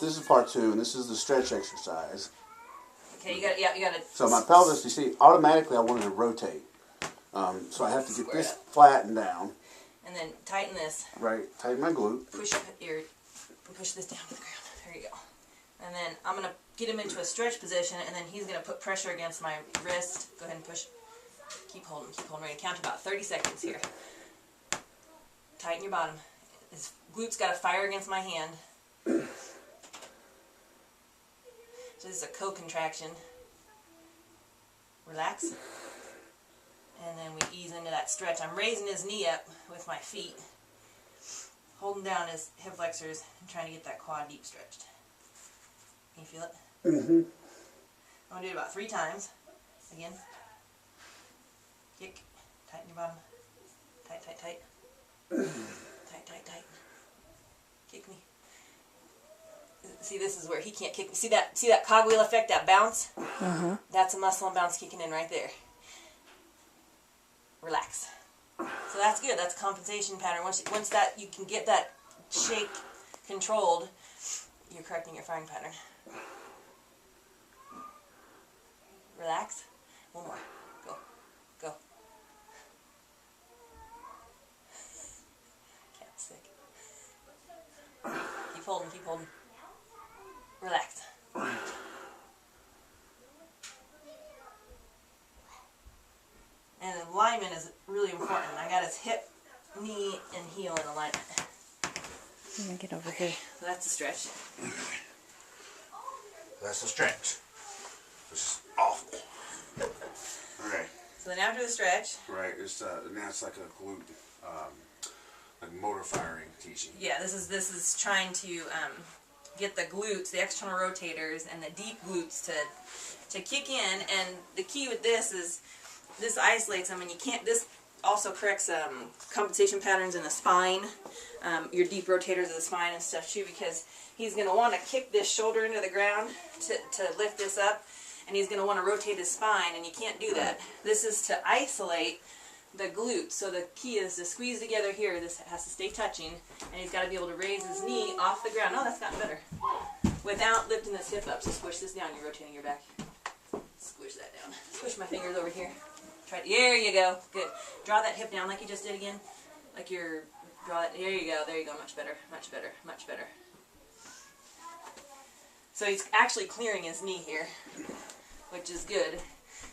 this is part 2, and this is the stretch exercise. Okay, you got to. So my pelvis, you see, automatically I wanted to rotate. So I have to get this flattened down. And then tighten this. Right, tighten my glute. Push this down to the ground. There you go. And then I'm going to get him into a stretch position, and then he's going to put pressure against my wrist. Go ahead and push. Keep holding. We're going to count to about 30 seconds here. Tighten your bottom. His glute's got to fire against my hand. So this is a co-contraction. Relax. And then we ease into that stretch. I'm raising his knee up with my feet, holding down his hip flexors and trying to get that quad deep stretched. Can you feel it? Mm-hmm. I'm going to do it about 3 times. Again. Kick. Tighten your bottom. Tight, tight, tight. Tight, tight, tight. Kick me. See, this is where he can't kick me. See that cogwheel effect, that bounce? Uh-huh. That's a muscle and bounce kicking in right there. Relax. So that's good. That's a compensation pattern. Once that you can get that shake controlled, you're correcting your firing pattern. Relax. One more. Go. Go. Cat's sick. Keep holding. Keep holding. Relax. And alignment is really important. I got his hip, knee, and heel in alignment. I'm going to get over here. So that's the stretch. That's the stretch. This is awful. Alright. So then after the stretch... Right, it's now it's like a glute, like motor firing teaching. Yeah, this is trying to get the glutes, the external rotators, and the deep glutes to kick in. And the key with this is this isolates them, and you can't. This also corrects compensation patterns in the spine, your deep rotators of the spine and stuff too, because he's going to want to kick this shoulder into the ground to lift this up, and he's going to want to rotate his spine, and you can't do that. This is to isolate the glutes. So the key is to squeeze together here. This has to stay touching, and he's got to be able to raise his knee off the ground. Oh, that's gotten better. Without lifting this hip up. So squish this down. You're rotating your back. Squish that down. Squish my fingers over here. Try. There you go. Good. Draw that hip down like you just did again. Like you're draw it. There you go. There you go. Much better. Much better. Much better. So he's actually clearing his knee here, which is good.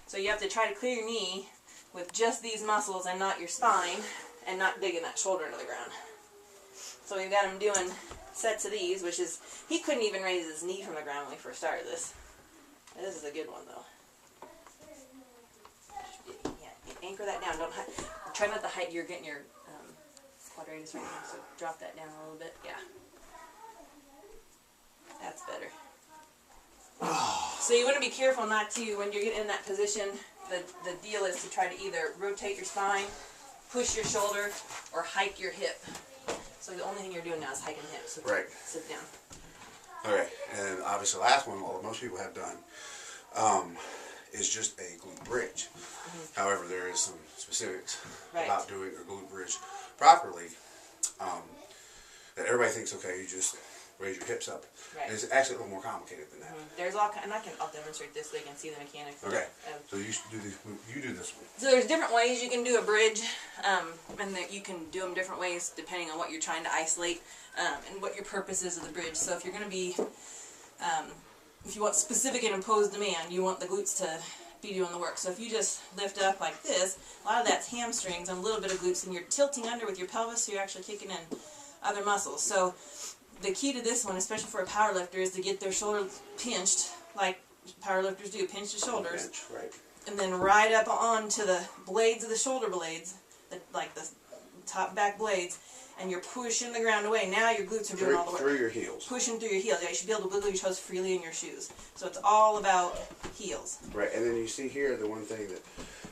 So you have to try to clear your knee with just these muscles and not your spine, and not digging that shoulder into the ground. So we've got him doing sets of these, which is, he couldn't even raise his knee from the ground when we first started this. This is a good one though. Yeah, anchor that down. Don't try not to hide. You're getting your quadratus right now, so drop that down a little bit. Yeah, that's better. So you want to be careful not to, when you're getting in that position, the deal is to try to either rotate your spine, push your shoulder, or hike your hip. So the only thing you're doing now is hiking the hip. So right. Sit down. Okay, and obviously the last one, what most people have done, is just a glute bridge. Mm-hmm. However, there is some specifics about doing a glute bridge properly that everybody thinks, okay, you just raise your hips up. Right. It's actually a little more complicated than that. Mm-hmm. There's all, and I'll demonstrate this so you can see the mechanics. Okay. So you do this one. So there's different ways you can do a bridge, and that you can do them different ways depending on what you're trying to isolate and what your purpose is of the bridge. So if you're going to be, if you want specific and imposed demand, you want the glutes to be doing the work. So if you just lift up like this, a lot of that's hamstrings and a little bit of glutes, and you're tilting under with your pelvis, so you're actually kicking in other muscles. So the key to this one, especially for a power lifter, is to get their shoulders pinched, like power lifters do, pinch the shoulders, Pinch, right. And then right up onto the blades of the shoulder blades, like the top back blades, and you're pushing the ground away. Now your glutes are doing all the work. Through your heels. Pushing through your heels. Yeah, you should be able to wiggle your toes freely in your shoes. So it's all about heels. Right, and then you see here the one thing that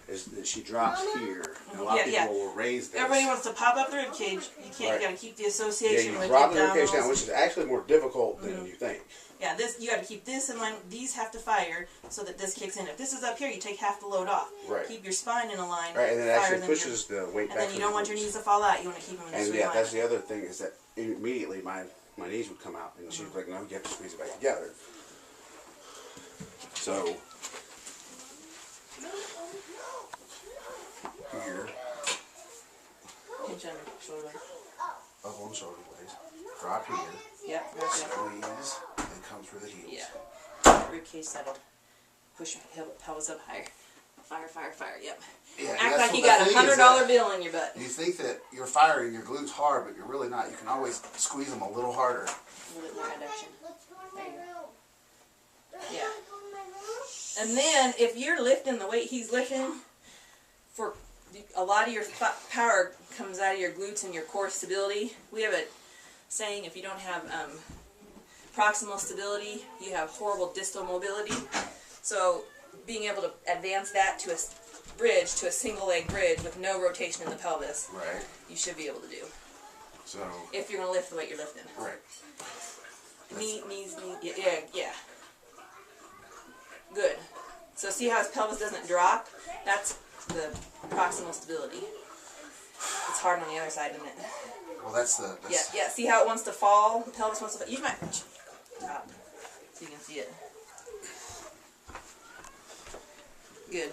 is that she drops here. And a lot of people will raise this. Everybody wants to pop up the rib cage. You can't. Right. You got to keep the association you with drop the rib cage abdominals. down, which is actually more difficult than you think. Yeah, this you got to keep this in line. These have to fire so that this kicks in. If this is up here, you take half the load off. Right. Keep your spine in a line. Right, and then it actually pushes the weight back. And then you don't want your knees to fall out. You want to keep them in a straight line. That's the other thing is that immediately my my knees would come out. And she was like, no, you have to squeeze it back together. So, here, Pinch on your shoulder. up on the shoulder blades, drop here, Yep. Right there. squeeze, and come through the heels. Yeah. Rib cage settled. Push your pelvis up higher. Fire, fire, fire. Yep. Yeah, Act like you got $100 bill in your butt. You think that you're firing your glutes hard, but you're really not. You can always squeeze them a little harder. A little bit more adduction. There you go. Yeah. And then if you're lifting the weight he's lifting, for a lot of your power comes out of your glutes and your core stability. We have a saying: if you don't have proximal stability, you have horrible distal mobility. So being able to advance that to a bridge, to a single leg bridge with no rotation in the pelvis, Right. you should be able to do. So. If you're going to lift the weight you're lifting. Right. Knees, yeah. Good. So see how his pelvis doesn't drop? That's the proximal stability. It's hard on the other side, isn't it? Well, that's the. Yeah. See how it wants to fall? The pelvis wants to fall. You might stop so you can see it. Good.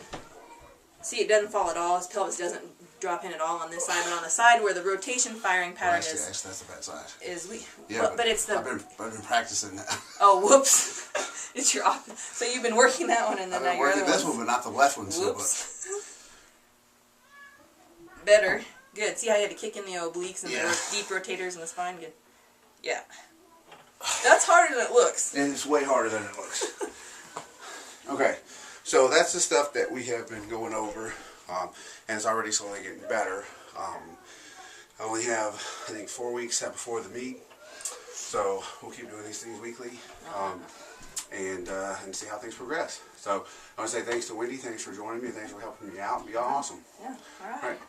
See, it doesn't fall at all. His pelvis doesn't drop in at all on this side, but on the side where the rotation firing pattern Well, is. that's the bad side. Is we? Yeah, but it's the. I've been practicing that. Oh, whoops! It's your opposite. So you've been working that one, and then I've now been your working other this one's- one, but not the left one. Whoops. Better. Good. See how you had to kick in the obliques and Yeah. the deep rotators in the spine? Good. Yeah. That's harder than it looks. And it's way harder than it looks. Okay, so that's the stuff that we have been going over, and it's already slowly getting better. I only have, I think, 4 weeks before the meet, so we'll keep doing these things weekly, and see how things progress. So I want to say thanks to Wendy, thanks for joining me, thanks for helping me out. Be awesome. Yeah. All right. All right.